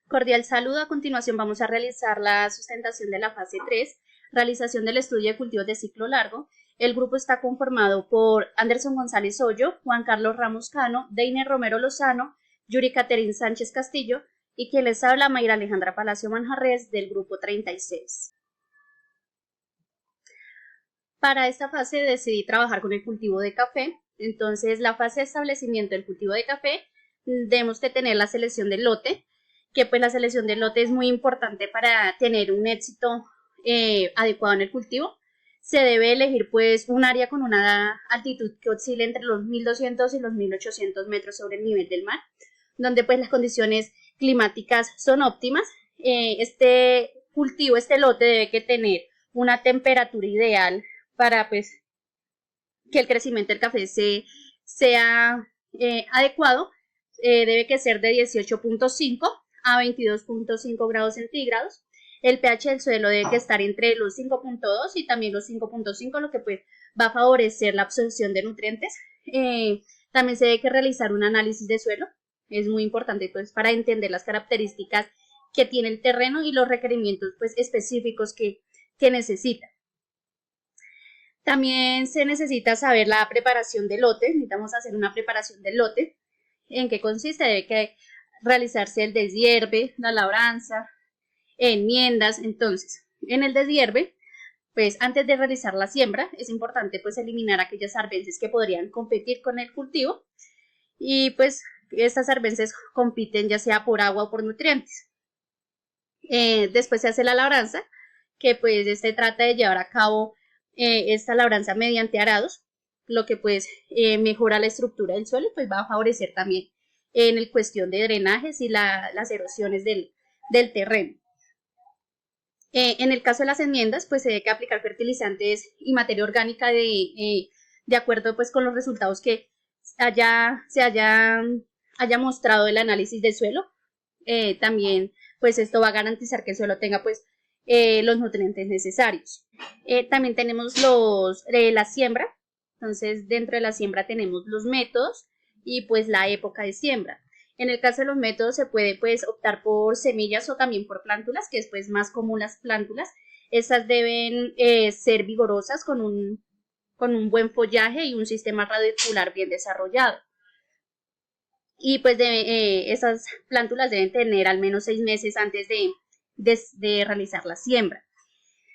Cordial saludo. A continuación vamos a realizar la sustentación de la fase 3, realización del estudio de cultivos de ciclo largo. El grupo está conformado por Anderson González Hoyo, Juan Carlos Ramos Cano, Deiner Romero Lozano, Yuri Caterín Sánchez Castillo y quien les habla, Mayra Alejandra Palacio Manjarres, del grupo 36. Para esta fase decidí trabajar con el cultivo de café. Entonces, la fase de establecimiento del cultivo de café, debemos de tener la selección del lote, que pues la selección del lote es muy importante para tener un éxito adecuado en el cultivo. Se debe elegir pues un área con una altitud que oscile entre los 1200 y los 1800 metros sobre el nivel del mar, donde pues las condiciones climáticas son óptimas. Este cultivo, este lote debe que tener una temperatura ideal para pues que el crecimiento del café sea adecuado. Debe que ser de 18.5 a 22.5 grados centígrados. El pH del suelo debe que estar entre los 5.2 y también los 5.5, lo que pues va a favorecer la absorción de nutrientes. También se debe que realizar un análisis de suelo. Es muy importante pues para entender las características que tiene el terreno y los requerimientos pues específicos que necesita. También se necesita saber la preparación del lote. Necesitamos hacer una preparación del lote. ¿En qué consiste? Debe que realizarse el deshierve, la labranza, enmiendas. Entonces, en el deshierve, pues antes de realizar la siembra, es importante pues eliminar aquellas arbences que podrían competir con el cultivo. Y pues estas arbences compiten ya sea por agua o por nutrientes. Después se hace la labranza, que pues trata de llevar a cabo esta labranza mediante arados, lo que pues mejora la estructura del suelo y pues va a favorecer también en el cuestión de drenajes y las erosiones del terreno. En el caso de las enmiendas, pues se debe aplicar fertilizantes y materia orgánica de acuerdo pues con los resultados que se haya mostrado el análisis del suelo. También pues esto va a garantizar que el suelo tenga pues los nutrientes necesarios. También tenemos la siembra. Entonces, dentro de la siembra tenemos los métodos y pues la época de siembra. En el caso de los métodos se puede pues optar por semillas o también por plántulas, que es pues más común las plántulas. Estas deben ser vigorosas con un buen follaje y un sistema radicular bien desarrollado. Y pues esas plántulas deben tener al menos 6 meses antes de realizar la siembra.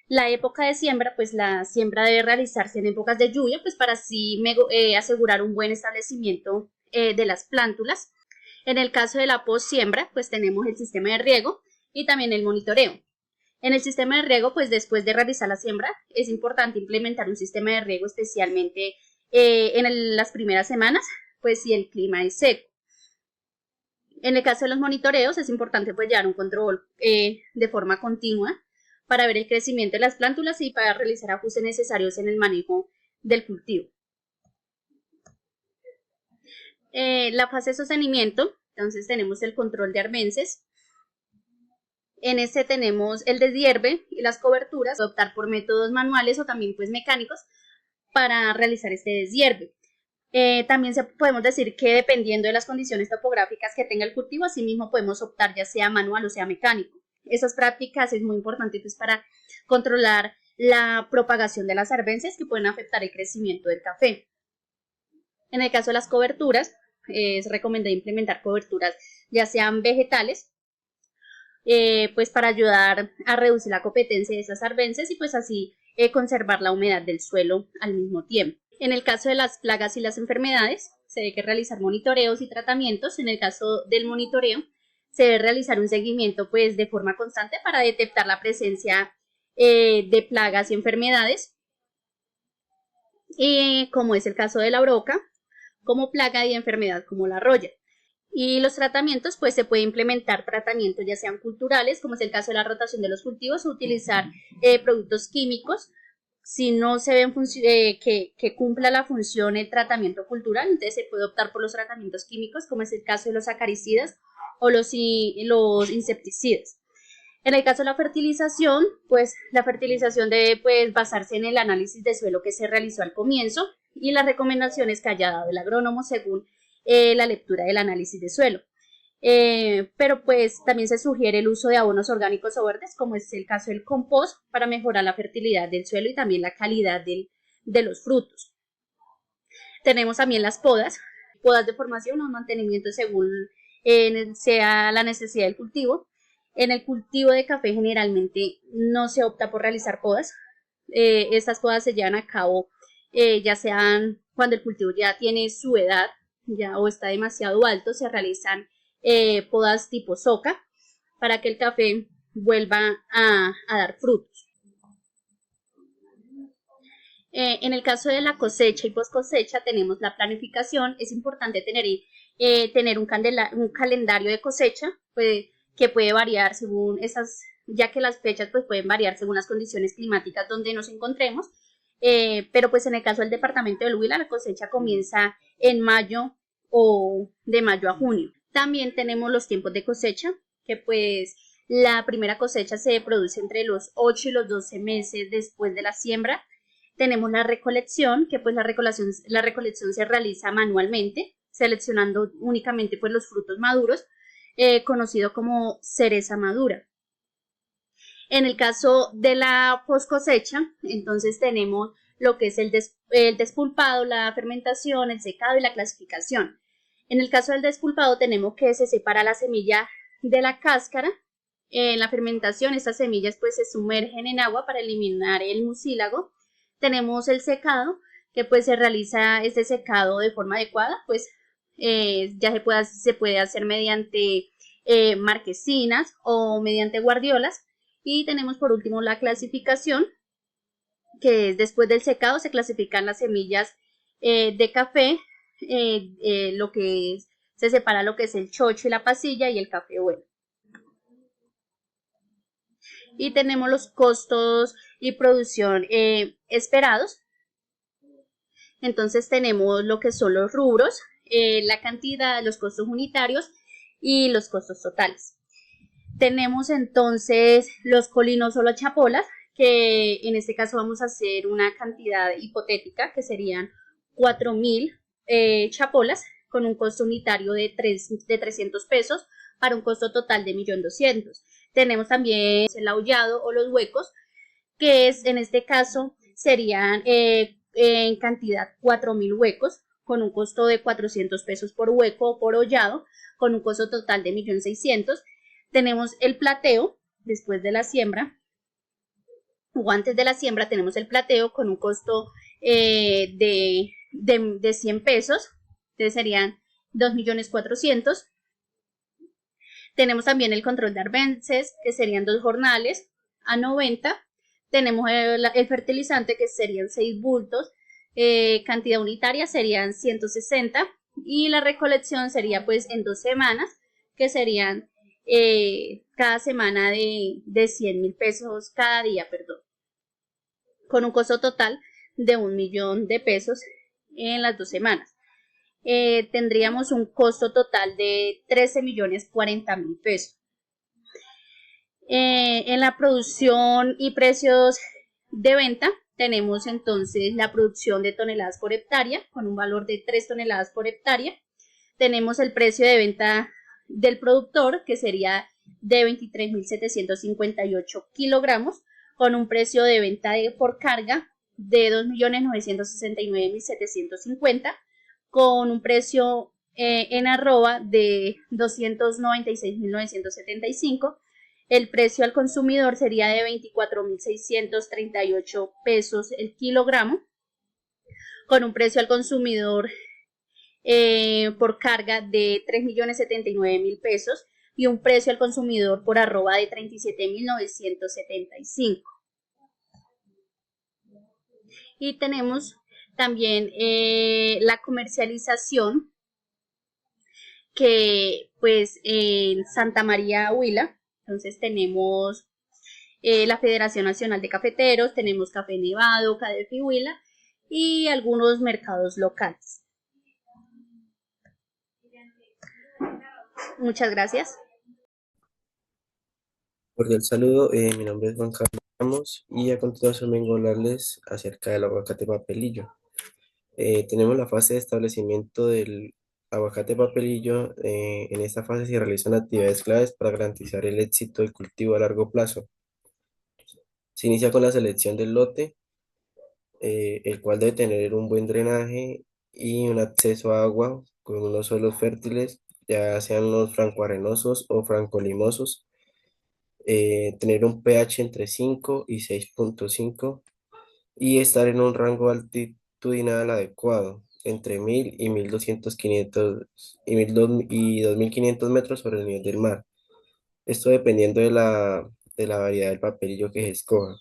La época de siembra, pues la siembra debe realizarse en épocas de lluvia, pues para así asegurar un buen establecimiento de las plántulas. En el caso de la post-siembra, pues tenemos el sistema de riego y también el monitoreo. En el sistema de riego, pues después de realizar la siembra, es importante implementar un sistema de riego especialmente en las primeras semanas, pues si el clima es seco. En el caso de los monitoreos, es importante pues llevar un control de forma continua para ver el crecimiento de las plántulas y para realizar ajustes necesarios en el manejo del cultivo. La fase de sostenimiento, entonces tenemos el control de arbences. En este tenemos el deshierve y las coberturas, optar por métodos manuales o también pues mecánicos para realizar este deshierve. También podemos decir que dependiendo de las condiciones topográficas que tenga el cultivo, asimismo podemos optar ya sea manual o sea mecánico. Esas prácticas es muy importante pues, para controlar la propagación de las arbences que pueden afectar el crecimiento del café. En el caso de las coberturas, es recomendable implementar coberturas ya sean vegetales, pues para ayudar a reducir la competencia de esas arbences y pues así conservar la humedad del suelo al mismo tiempo. En el caso de las plagas y las enfermedades, se debe realizar monitoreos y tratamientos. En el caso del monitoreo, se debe realizar un seguimiento pues de forma constante para detectar la presencia de plagas y enfermedades, como es el caso de la broca, como plaga y enfermedad como la roya. Y los tratamientos, pues se puede implementar tratamientos ya sean culturales, como es el caso de la rotación de los cultivos, o utilizar productos químicos. Si no se ven que cumpla la función el tratamiento cultural, entonces se puede optar por los tratamientos químicos, como es el caso de los acaricidas o los insecticidas. En el caso de la fertilización, pues la fertilización debe pues, basarse en el análisis de suelo que se realizó al comienzo y las recomendaciones que haya dado el agrónomo según la lectura del análisis de suelo. pero pues también se sugiere el uso de abonos orgánicos o verdes, como es el caso del compost, para mejorar la fertilidad del suelo y también la calidad de los frutos. Tenemos también las podas de formación o mantenimiento según sea la necesidad del cultivo. En el cultivo de café generalmente no se opta por realizar podas. Estas podas se llevan a cabo ya sean cuando el cultivo ya tiene su edad ya o está demasiado alto, se realizan podas tipo soca para que el café vuelva a dar frutos. En el caso de la cosecha y post cosecha tenemos la planificación. Es importante tener un calendario de cosecha que puede variar según esas, ya que las fechas pues pueden variar según las condiciones climáticas donde nos encontremos. Pero pues en el caso del departamento del Huila la cosecha comienza en mayo o de mayo a junio. También tenemos los tiempos de cosecha, que pues la primera cosecha se produce entre los 8 y los 12 meses después de la siembra. Tenemos la recolección, que pues la recolección se realiza manualmente, seleccionando únicamente pues los frutos maduros, conocido como cereza madura. En el caso de la post cosecha, entonces tenemos lo que es el despulpado, la fermentación, el secado y la clasificación. En el caso del despulpado tenemos que se separa la semilla de la cáscara. En la fermentación estas semillas pues se sumergen en agua para eliminar el mucílago. Tenemos el secado, que pues se realiza este secado de forma adecuada, pues ya se puede hacer mediante marquesinas o mediante guardiolas. Y tenemos por último la clasificación, que es después del secado se clasifican las semillas de café, lo que es, se separa lo que es el chocho y la pasilla y el café bueno. Y tenemos los costos y producción esperados. Entonces tenemos lo que son los rubros, la cantidad, los costos unitarios y los costos totales. Tenemos entonces los colinos o las chapolas, que en este caso vamos a hacer una cantidad hipotética que serían 4.000 chapolas con un costo unitario de 300 pesos para un costo total de 1.200.000. Tenemos también el aullado o los huecos, que es en este caso serían en cantidad 4.000 huecos con un costo de 400 pesos por hueco o por hollado, con un costo total de 1.600.000. Tenemos el plateo después de la siembra o antes de la siembra. Tenemos el plateo con un costo de 100 pesos, entonces serían 2.400.000. Tenemos también el control de arbences, que serían 2 jornales a 90. Tenemos el fertilizante, que serían 6 bultos, cantidad unitaria serían 160, y la recolección sería pues en 2 semanas, que serían cada semana de 100.000 pesos cada día, perdón, con un costo total de 1.000.000 de pesos en las 2 semanas. Tendríamos un costo total de 13.040.000 pesos. En la producción y precios de venta tenemos entonces la producción de toneladas por hectárea con un valor de 3 toneladas por hectárea. Tenemos el precio de venta del productor, que sería de 23.758 kilogramos, con un precio de venta por carga de 2.969.750, con un precio en arroba de 296.975. El precio al consumidor sería de 24.638 pesos el kilogramo, con un precio al consumidor por carga de 3.079.000 pesos y un precio al consumidor por arroba de 37.975. Y tenemos también la comercialización, que pues en Santa María Huila, entonces tenemos la Federación Nacional de Cafeteros, tenemos Café Nevado, Cadefi Huila y algunos mercados locales. Muchas gracias. Cordial saludo, mi nombre es Juan Carlos Ramos y a continuación vengo a hablarles acerca del aguacate papelillo. Tenemos la fase de establecimiento del aguacate papelillo, en esta fase se realizan actividades claves para garantizar el éxito del cultivo a largo plazo. Se inicia con la selección del lote, el cual debe tener un buen drenaje y un acceso a agua con unos suelos fértiles, ya sean los francoarenosos o francolimosos, tener un pH entre 5 y 6,5 y estar en un rango altitudinal adecuado, entre 1000 y 1200, 500 y 2500 metros sobre el nivel del mar. Esto dependiendo de la variedad del papelillo que se escoja.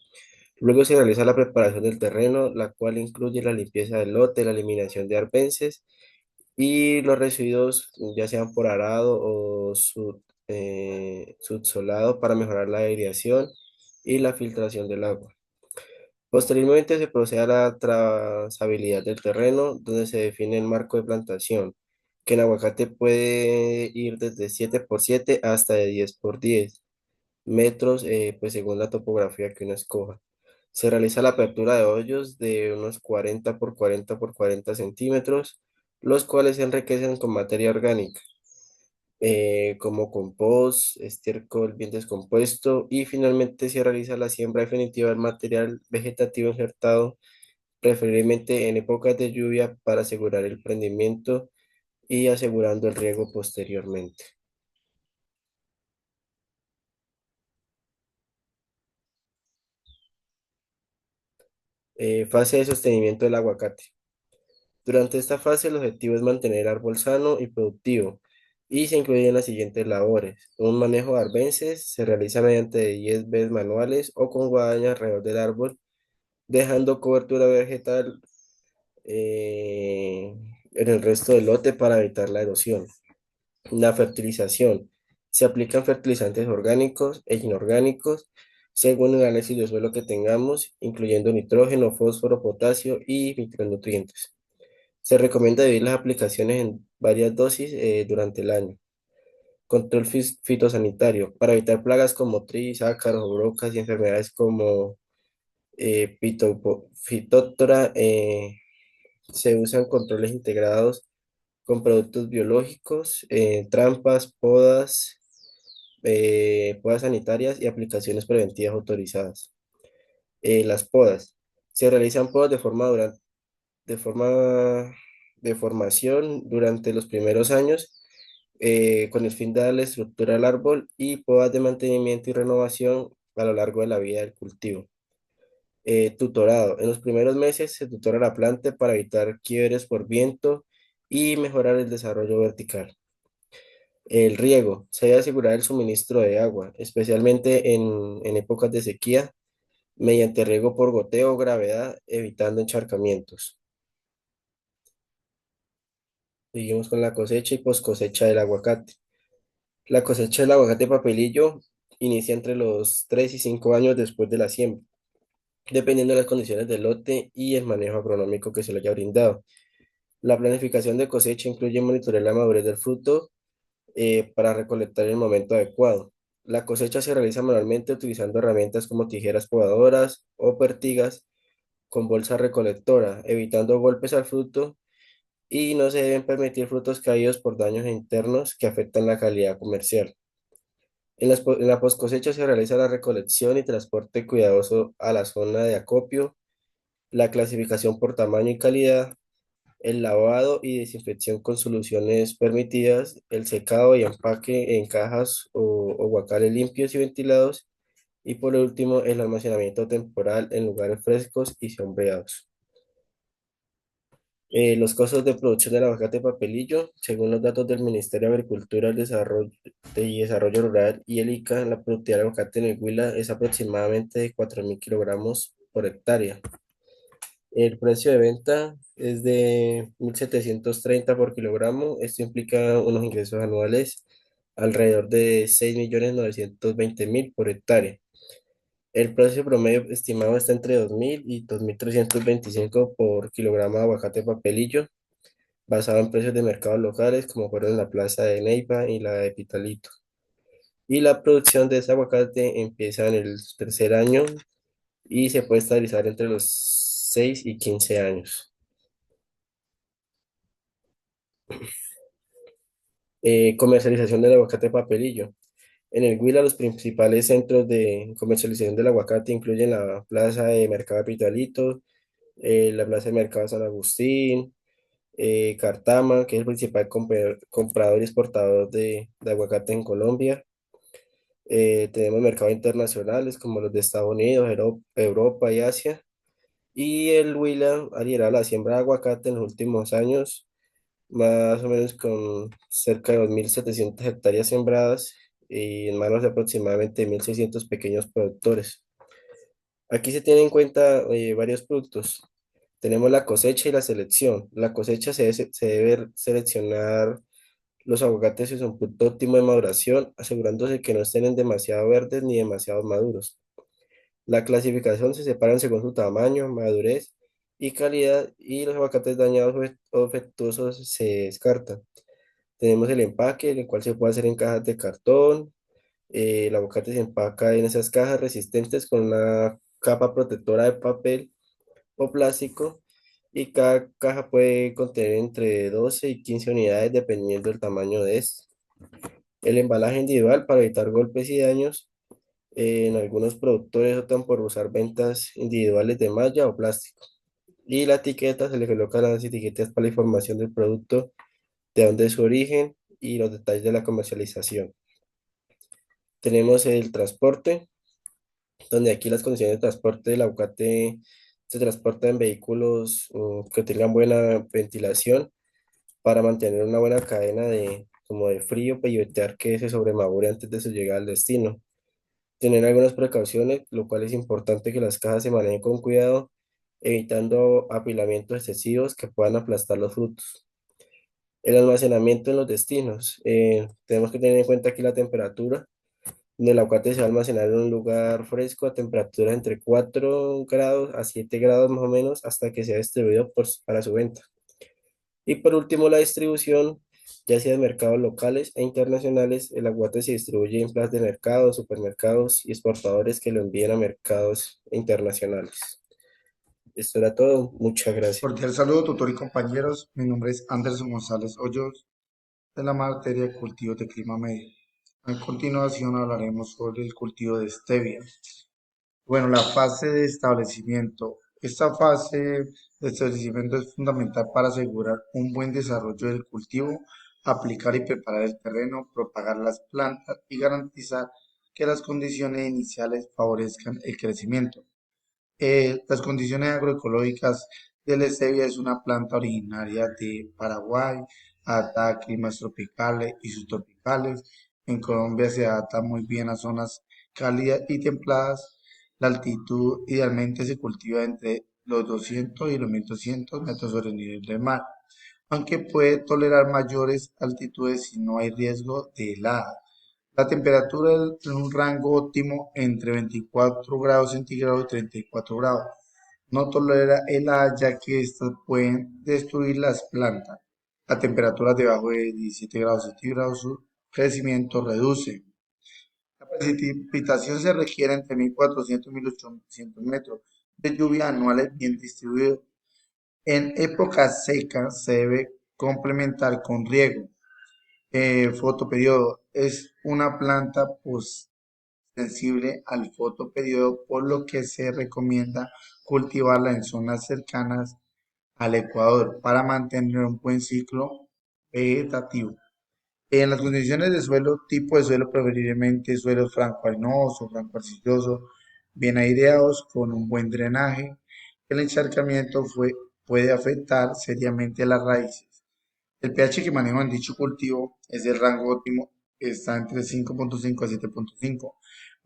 Luego se realiza la preparación del terreno, la cual incluye la limpieza del lote, la eliminación de arbences y los residuos, ya sean por arado o subsolado, para mejorar la aireación y la filtración del agua. Posteriormente se procede a la trazabilidad del terreno, donde se define el marco de plantación, que en aguacate puede ir desde 7 por 7 hasta de 10 por 10 metros, pues según la topografía que uno escoja. Se realiza la apertura de hoyos de unos 40 por 40 por 40 centímetros, los cuales se enriquecen con materia orgánica, como compost, estiércol bien descompuesto, y finalmente se realiza la siembra definitiva del material vegetativo injertado, preferiblemente en épocas de lluvia para asegurar el prendimiento y asegurando el riego posteriormente. Fase de sostenimiento del aguacate. Durante esta fase, el objetivo es mantener el árbol sano y productivo, y se incluyen las siguientes labores. Un manejo de arbences se realiza mediante 10 veces manuales o con guadaña alrededor del árbol, dejando cobertura vegetal eh, en el resto del lote para evitar la erosión. La fertilización. Se aplican fertilizantes orgánicos e inorgánicos según el análisis de suelo que tengamos, incluyendo nitrógeno, fósforo, potasio y micronutrientes. Se recomienda dividir las aplicaciones en varias dosis durante el año. Control fitosanitario. Para evitar plagas como tris, ácaros, brocas y enfermedades como Phytophthora, se usan controles integrados con productos biológicos, trampas, podas sanitarias y aplicaciones preventivas autorizadas. Las podas. Se realizan podas de forma de formación durante los primeros años, con el fin de darle estructura al árbol, y podas de mantenimiento y renovación a lo largo de la vida del cultivo. Tutorado. En los primeros meses se tutora la planta para evitar quiebres por viento y mejorar el desarrollo vertical. El riego. Se debe asegurar el suministro de agua, especialmente en épocas de sequía, mediante riego por goteo o gravedad, evitando encharcamientos. Seguimos con la cosecha y post cosecha del aguacate. La cosecha del aguacate papelillo inicia entre los 3 y 5 años después de la siembra, dependiendo de las condiciones del lote y el manejo agronómico que se le haya brindado. La planificación de cosecha incluye monitorear la madurez del fruto, para recolectar en el momento adecuado. La cosecha se realiza manualmente utilizando herramientas como tijeras podadoras o pertigas con bolsa recolectora, evitando golpes al fruto, y no se deben permitir frutos caídos por daños internos que afectan la calidad comercial. En la post cosecha se realiza la recolección y transporte cuidadoso a la zona de acopio, la clasificación por tamaño y calidad, el lavado y desinfección con soluciones permitidas, el secado y empaque en cajas o guacales limpios y ventilados, y por último el almacenamiento temporal en lugares frescos y sombreados. Los costos de producción del aguacate papelillo, según los datos del Ministerio de Agricultura y Desarrollo Rural y el ICA, la productividad del aguacate en el Huila es aproximadamente de 4.000 kilogramos por hectárea. El precio de venta es de 1.730 por kilogramo. Esto implica unos ingresos anuales alrededor de 6.920.000 por hectárea. El precio promedio estimado está entre 2.000 y 2.325 por kilogramo de aguacate papelillo, basado en precios de mercados locales como fueron la plaza de Neiva y la de Pitalito. Y la producción de ese aguacate empieza en el tercer año y se puede estabilizar entre los 6 y 15 años. Comercialización del aguacate papelillo. En el Huila, los principales centros de comercialización del aguacate incluyen la Plaza de Mercado Pitalito, la Plaza de Mercado San Agustín, Cartama, que es el principal comprador y exportador de aguacate en Colombia. Tenemos mercados internacionales como los de Estados Unidos, Europa y Asia. Y el Huila ha liderado la siembra de aguacate en los últimos años, más o menos con cerca de 2.700 hectáreas sembradas y en manos de aproximadamente 1.600 pequeños productores. Aquí se tienen en cuenta varios productos. Tenemos la cosecha y la selección. La cosecha se debe seleccionar los aguacates en un punto óptimo de maduración, asegurándose que no estén demasiado verdes ni demasiado maduros. La clasificación se separan según su tamaño, madurez y calidad, y los aguacates dañados o defectuosos se descartan. Tenemos el empaque, el cual se puede hacer en cajas de cartón. El aguacate se empaca en esas cajas resistentes con una capa protectora de papel o plástico, y cada caja puede contener entre 12 y 15 unidades dependiendo del tamaño de este. El embalaje individual para evitar golpes y daños. En algunos productores optan por usar ventas individuales de malla o plástico. Y la etiqueta, se le colocan las etiquetas para la información del producto, de dónde es su origen y los detalles de la comercialización. Tenemos el transporte, donde aquí las condiciones de transporte del aguacate se transporta en vehículos que tengan buena ventilación para mantener una buena cadena como de frío para evitar que se sobremadure antes de su llegada al destino. Tener algunas precauciones, lo cual es importante que las cajas se manejen con cuidado, evitando apilamientos excesivos que puedan aplastar los frutos. El almacenamiento en los destinos. Tenemos que tener en cuenta aquí la temperatura. El aguacate se va a almacenar en un lugar fresco a temperaturas entre 4 grados a 7 grados más o menos hasta que sea distribuido para su venta. Y por último, la distribución, ya sea en mercados locales e internacionales. El aguacate se distribuye en plazas de mercados, supermercados y exportadores que lo envían a mercados internacionales. Esto era todo. Muchas gracias. Cordial saludo, tutor y compañeros. Mi nombre es Anderson González Hoyos, de la materia de cultivos de clima medio. A continuación hablaremos sobre el cultivo de stevia. Bueno, la fase de establecimiento. Esta fase de establecimiento es fundamental para asegurar un buen desarrollo del cultivo, aplicar y preparar el terreno, propagar las plantas y garantizar que las condiciones iniciales favorezcan el crecimiento. Las condiciones agroecológicas del stevia es una planta originaria de Paraguay, adaptada a climas tropicales y subtropicales. En Colombia se adapta muy bien a zonas cálidas y templadas. La altitud idealmente se cultiva entre los 200 y los 1200 metros sobre el nivel del mar, aunque puede tolerar mayores altitudes si no hay riesgo de helada. La temperatura en un rango óptimo entre 24 grados centígrados y 34 grados. No tolera helada ya que estas pueden destruir las plantas. A temperaturas debajo de 17 grados centígrados su crecimiento reduce. La precipitación se requiere entre 1.400 y 1.800 metros de lluvia anuales bien distribuidos. En época seca se debe complementar con riego. Fotoperiodo es una planta sensible al fotoperiodo, por lo que se recomienda cultivarla en zonas cercanas al ecuador para mantener un buen ciclo vegetativo. En las condiciones de suelo, tipo de suelo, preferiblemente suelos franco-arenosos, franco-arcillosos, bien aireados, con un buen drenaje. El encharcamiento puede afectar seriamente las raíces. El pH que manejo en dicho cultivo es el rango óptimo, está entre 5.5 a 7.5.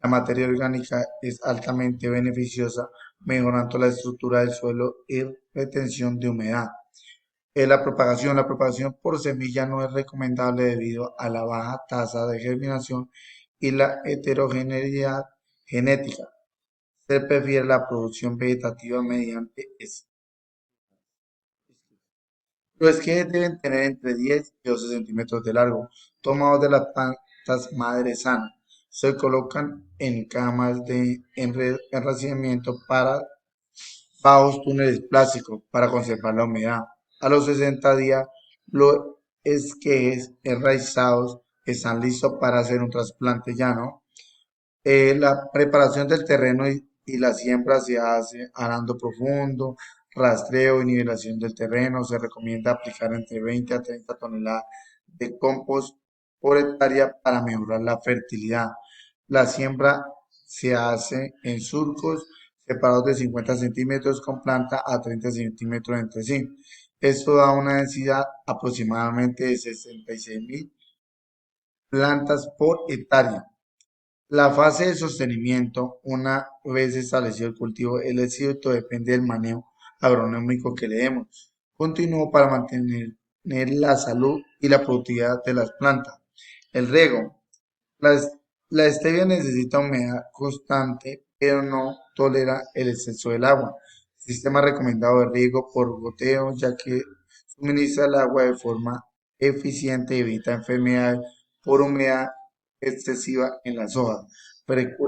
La materia orgánica es altamente beneficiosa, mejorando la estructura del suelo y retención de humedad. La propagación por semilla no es recomendable debido a la baja tasa de germinación y la heterogeneidad genética. Se prefiere la producción vegetativa mediante los esquejes deben tener entre 10 y 12 centímetros de largo, tomados de las plantas madre sanas. Se colocan en camas de enraiciamiento para bajos túneles plásticos para conservar la humedad. A los 60 días lo esquejes enraizados están listos para hacer un trasplante llano. La preparación del terreno y la siembra se hace arando profundo, rastreo y nivelación del terreno. Se recomienda aplicar entre 20 a 30 toneladas de compost por hectárea para mejorar la fertilidad. La siembra se hace en surcos separados de 50 centímetros con planta a 30 centímetros entre sí. Esto da una densidad aproximadamente de 66.000 plantas por hectárea. La fase de sostenimiento, una vez establecido el cultivo, el éxito depende del manejo agronómico que le demos. Continuo para mantener la salud y la productividad de las plantas. El riego. La, es- la stevia necesita humedad constante, pero no tolera el exceso del agua. Sistema recomendado de riego por goteo, ya que suministra el agua de forma eficiente y evita enfermedades por humedad excesiva en las hojas.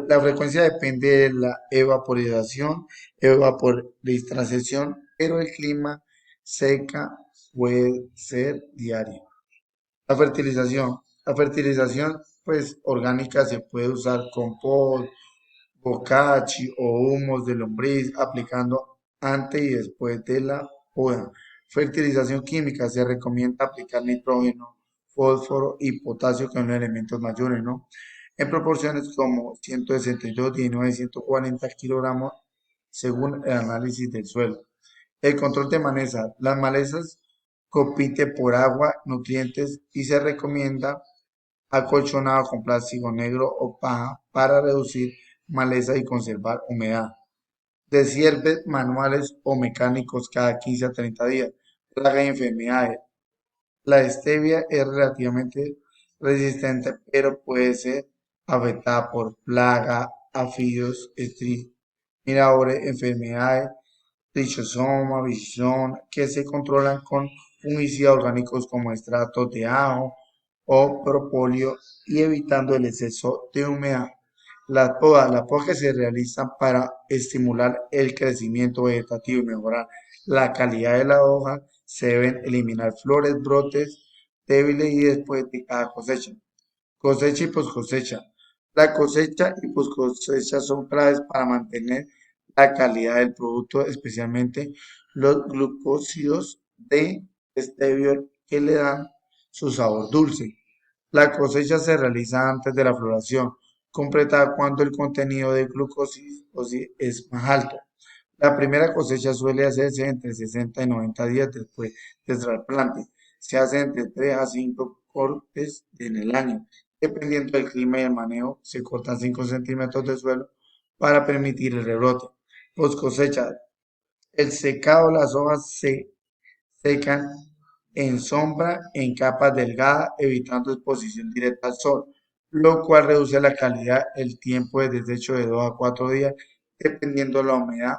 La frecuencia depende de la evaporización, evaporización, pero el clima seca puede ser diario. La fertilización. La fertilización pues orgánica se puede usar compost, bocachi o humos de lombriz aplicando antes y después de la poda. Fertilización química se recomienda aplicar nitrógeno, fósforo y potasio que son los elementos mayores, ¿no? En proporciones como 162, 19 y 140 kilogramos según el análisis del suelo. El control de malezas. Las malezas compiten por agua, nutrientes y se recomienda acolchonado con plástico negro o paja para reducir maleza y conservar humedad. Desierves manuales o mecánicos cada 15 a 30 días. Plagas y enfermedades. La stevia es relativamente resistente, pero puede ser afectada por plaga, afídeos, miradores, enfermedades, trichosoma, visión, que se controlan con fungicidas orgánicos como extractos de ajo o propóleo y evitando el exceso de humedad. Las podas que se realizan para estimular el crecimiento vegetativo y mejorar la calidad de la hoja, se deben eliminar flores, brotes débiles y después de cada cosecha. Cosecha y poscosecha. La cosecha y poscosecha son claves para mantener la calidad del producto, especialmente los glucósidos de stevia que le dan su sabor dulce. La cosecha se realiza antes de la floración, completada cuando el contenido de glucósidos es más alto. La primera cosecha suele hacerse entre 60 y 90 días después del trasplante. Se hace entre 3 a 5 cortes en el año. Dependiendo del clima y el manejo, se cortan 5 centímetros de suelo para permitir el rebrote. Post cosecha. El secado, las hojas se secan en sombra en capas delgadas, evitando exposición directa al sol, lo cual reduce la calidad, el tiempo de desecho de 2 a 4 días, dependiendo de la humedad.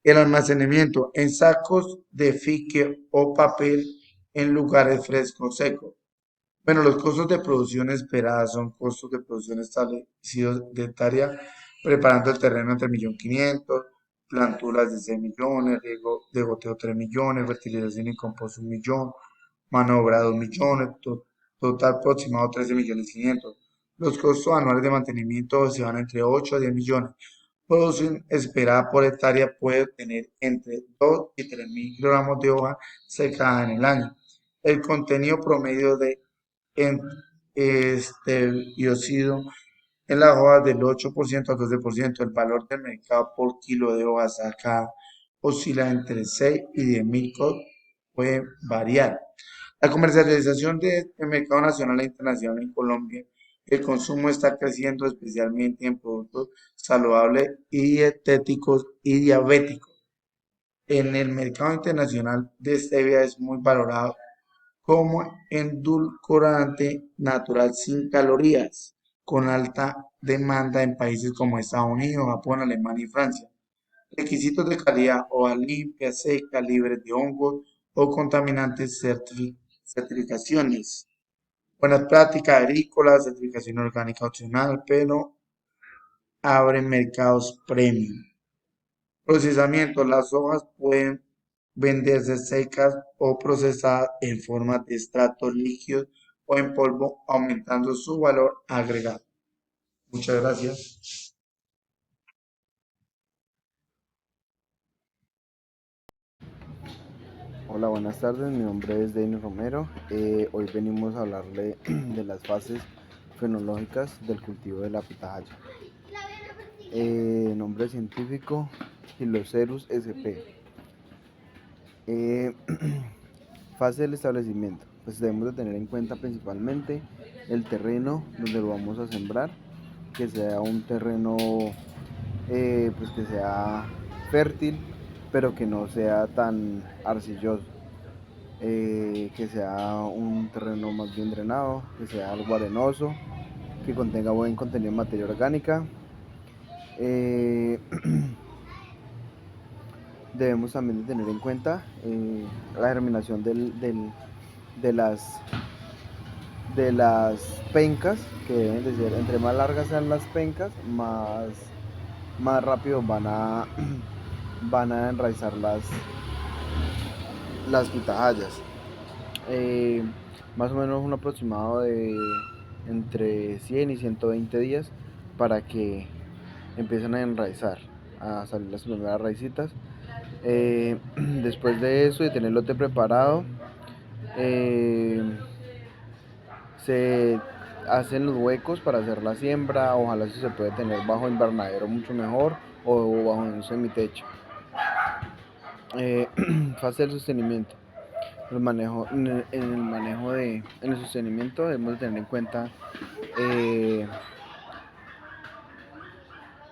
El almacenamiento en sacos de fique o papel en lugares frescos secos. Bueno, los costos de producción esperados son costos de producción establecidos de hectárea, preparando el terreno entre 1.500.000, planturas de 6 millones, riego de goteo 3 millones, fertilización y compost 1 millón, mano de obra 2 millones, total aproximado 13.500.000. Los costos anuales de mantenimiento se van entre 8 a 10 millones. Producción esperada por hectárea puede tener entre 2 y 3.000 kilogramos de hoja secada en el año. El contenido promedio de en dióxido en las hojas del 8% al 12%. El valor del mercado por kilo de hoja sacada oscila entre 6 y 10.000 puede variar. La comercialización del mercado nacional e internacional en Colombia, el consumo está creciendo especialmente en productos saludables y dietéticos y diabéticos. En el mercado internacional de stevia es muy valorado como endulcorante natural sin calorías, con alta demanda en países como Estados Unidos, Japón, Alemania y Francia. Requisitos de calidad: hoja limpia, seca, libre de hongos o contaminantes, certificaciones. Buenas prácticas agrícolas, certificación orgánica opcional, pero abren mercados premium. Procesamiento: las hojas pueden venderse secas o procesadas en forma de extractos líquidos o en polvo, aumentando su valor agregado. Muchas gracias. Hola, buenas tardes. Mi nombre es Denis Romero. Hoy venimos a hablarle de las fases fenológicas del cultivo de la pitahaya. Nombre científico: Hylocerus sp. Eh, Fase del establecimiento. Pues debemos de tener en cuenta principalmente el terreno donde lo vamos a sembrar, que sea un terreno pues que sea fértil, pero que no sea tan arcilloso. Que sea un terreno más bien drenado, que sea algo arenoso, que contenga buen contenido de materia orgánica. Eh, Debemos también de tener en cuenta la germinación de, las, de las pencas, que deben de ser, entre más largas sean las pencas, más rápido van a enraizar las pitahayas. eh, Más o menos un aproximado de entre 100 y 120 días para que empiecen a enraizar, a salir las primeras raicitas. Después de eso, de tener el lote preparado, eh, se hacen los huecos para hacer la siembra. Ojalá si se puede tener bajo invernadero mucho mejor, o bajo un semitecho. Fase del sostenimiento. En el sostenimiento debemos tener en cuenta eh,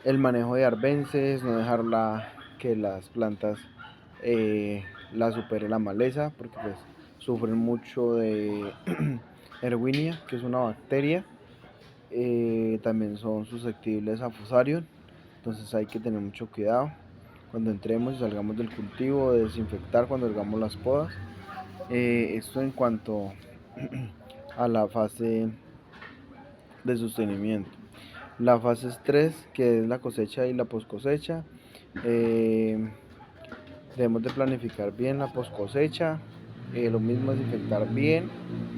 el manejo de arbences, no dejar que las plantas la supere la maleza, porque pues sufren mucho de Erwinia, que es una bacteria. También son susceptibles a Fusarium, entonces hay que tener mucho cuidado cuando entremos y salgamos del cultivo, de desinfectar cuando hagamos las podas. Esto en cuanto a la fase de sostenimiento. La fase 3, que es la cosecha y la post cosecha. Debemos de planificar bien la post cosecha. Lo mismo es desinfectar bien,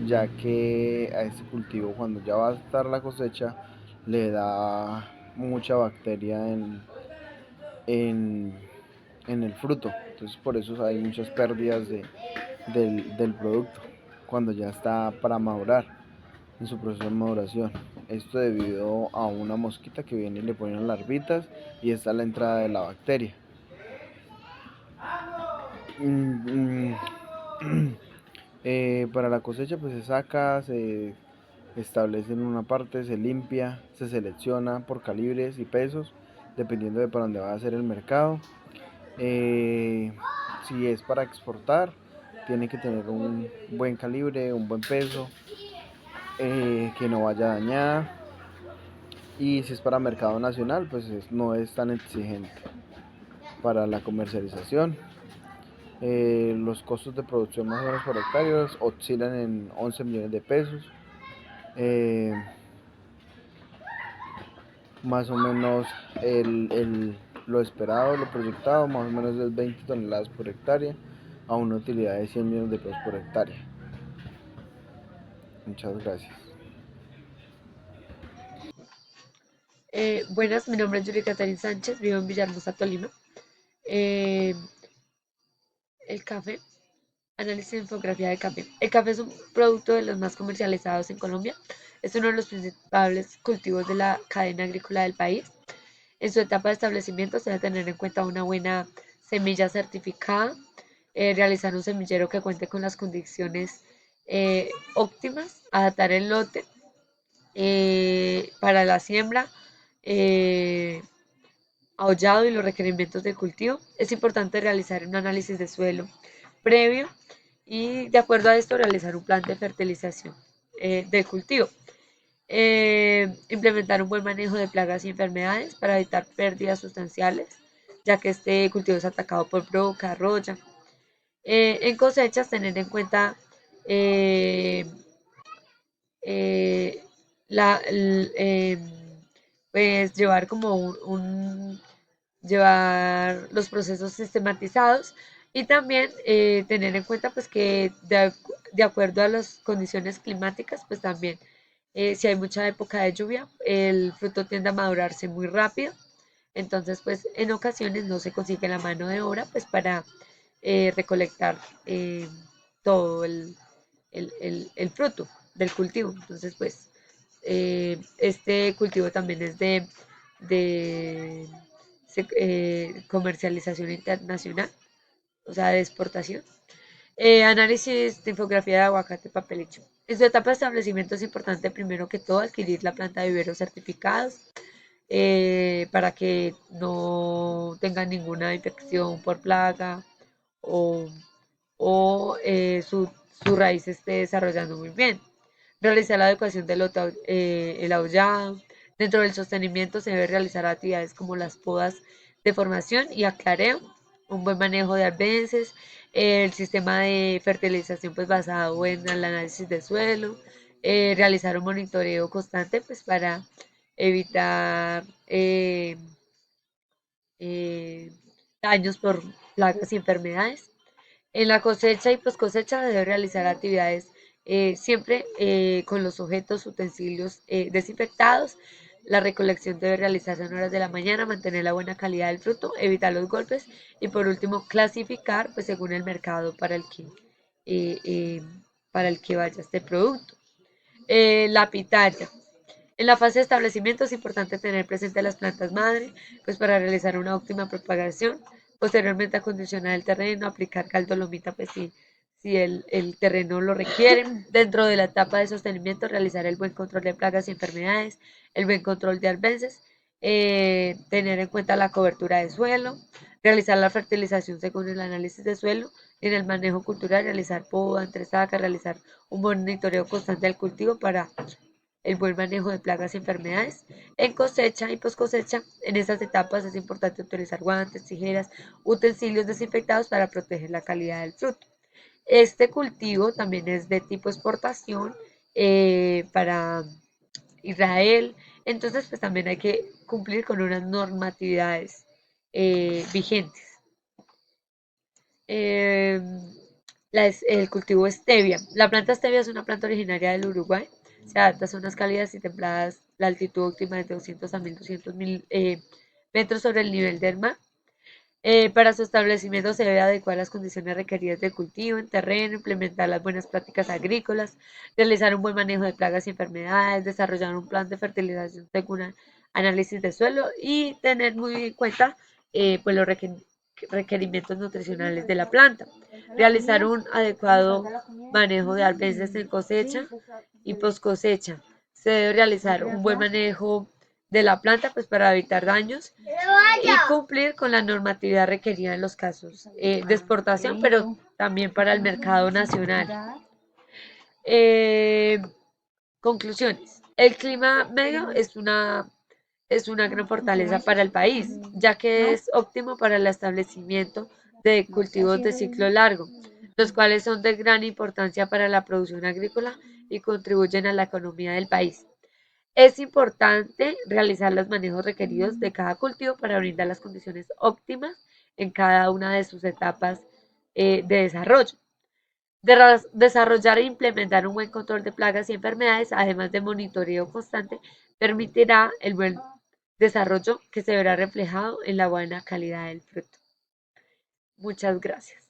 ya que a este cultivo, cuando ya va a estar la cosecha, le da mucha bacteria en, en el fruto. Entonces por eso hay muchas pérdidas del producto cuando ya está para madurar, en su proceso de maduración. Esto debido a una mosquita que viene y le ponen larvitas, y esta es la entrada de la bacteria. Para la cosecha pues se saca, se establece en una parte, se limpia, se selecciona por calibres y pesos, dependiendo de para dónde va a ser el mercado. Si es para exportar, tiene que tener un buen calibre, un buen peso, que no vaya dañada. Y si es para mercado nacional, pues no es tan exigente. Para la comercialización, los costos de producción más o menos por hectárea oscilan en 11 millones de pesos. Eh, Más o menos lo esperado, lo proyectado, más o menos es 20 toneladas por hectárea, a una utilidad de 100 millones de pesos por hectárea. Muchas gracias. Buenas, mi nombre es Yuri Catherine Sánchez, vivo en Villahermosa, Tolima. Eh, el café, análisis de infografía de café. El café es un producto de los más comercializados en Colombia. Es uno de los principales cultivos de la cadena agrícola del país. En su etapa de establecimiento se debe tener en cuenta una buena semilla certificada, realizar un semillero que cuente con las condiciones óptimas, adaptar el lote para la siembra, eh, aullado y los requerimientos de cultivo. Es importante realizar un análisis de suelo previo y de acuerdo a esto realizar un plan de fertilización del cultivo. Implementar un buen manejo de plagas y enfermedades para evitar pérdidas sustanciales, ya que este cultivo es atacado por broca, roya. En cosechas, tener en cuenta eh, eh, pues llevar como llevar los procesos sistematizados Y también tener en cuenta pues que de acuerdo a las condiciones climáticas, pues también si hay mucha época de lluvia, el fruto tiende a madurarse muy rápido. Entonces, pues en ocasiones no se consigue la mano de obra pues para recolectar todo el fruto del cultivo. Entonces, pues este cultivo también es de comercialización internacional, o sea, de exportación. Análisis de infografía de aguacate papelicho. En su etapa de establecimiento es importante primero que todo adquirir la planta de viveros certificados para que no tengan ninguna infección por plaga o, su raíz se esté desarrollando muy bien. Realizar la adecuación del el aullado. Dentro del sostenimiento se debe realizar actividades como las podas de formación y aclareo, un buen manejo de arbences, el sistema de fertilización pues basado en el análisis de suelo, realizar un monitoreo constante pues para evitar eh, daños por plagas y enfermedades. En la cosecha y post cosecha debe realizar actividades siempre con los objetos, utensilios desinfectados. La recolección debe realizarse en horas de la mañana, mantener la buena calidad del fruto, evitar los golpes y por último clasificar pues, según el mercado eh, eh, para el que vaya este producto. La pitaya. En la fase de establecimiento es importante tener presente las plantas madre, pues para realizar una óptima propagación. Posteriormente acondicionar el terreno, aplicar caldolomita, pues si el terreno lo requiere. Dentro de la etapa de sostenimiento, realizar el buen control de plagas y enfermedades, el buen control de arbences, tener en cuenta la cobertura de suelo, realizar la fertilización según el análisis de suelo, y en el manejo cultural realizar poda, entresaca, realizar un monitoreo constante del cultivo para el buen manejo de plagas y enfermedades. En cosecha y post cosecha, en estas etapas es importante utilizar guantes, tijeras, utensilios desinfectados para proteger la calidad del fruto. Este cultivo también es de tipo exportación para Israel, entonces pues también hay que cumplir con unas normatividades vigentes. Eh, el cultivo stevia. La planta stevia es una planta originaria del Uruguay. Se adapta a zonas cálidas y templadas. La altitud óptima es de 200 a 1200 metros sobre el nivel del mar. Para su establecimiento se debe adecuar las condiciones requeridas de cultivo en terreno, implementar las buenas prácticas agrícolas, realizar un buen manejo de plagas y enfermedades, desarrollar un plan de fertilización según análisis de suelo y tener muy en cuenta pues los requerimientos nutricionales de la planta. Realizar un adecuado manejo de arbences en cosecha y post cosecha. Se debe realizar un buen manejo de la planta pues para evitar daños y cumplir con la normatividad requerida en los casos de exportación, pero también para el mercado nacional. Eh, Conclusiones. El clima medio es una gran fortaleza para el país, ya que es óptimo para el establecimiento de cultivos de ciclo largo, los cuales son de gran importancia para la producción agrícola y contribuyen a la economía del país. Es importante realizar los manejos requeridos de cada cultivo para brindar las condiciones óptimas en cada una de sus etapas de desarrollo. Desarrollar e implementar un buen control de plagas y enfermedades, además de monitoreo constante, permitirá el buen desarrollo que se verá reflejado en la buena calidad del fruto. Muchas gracias.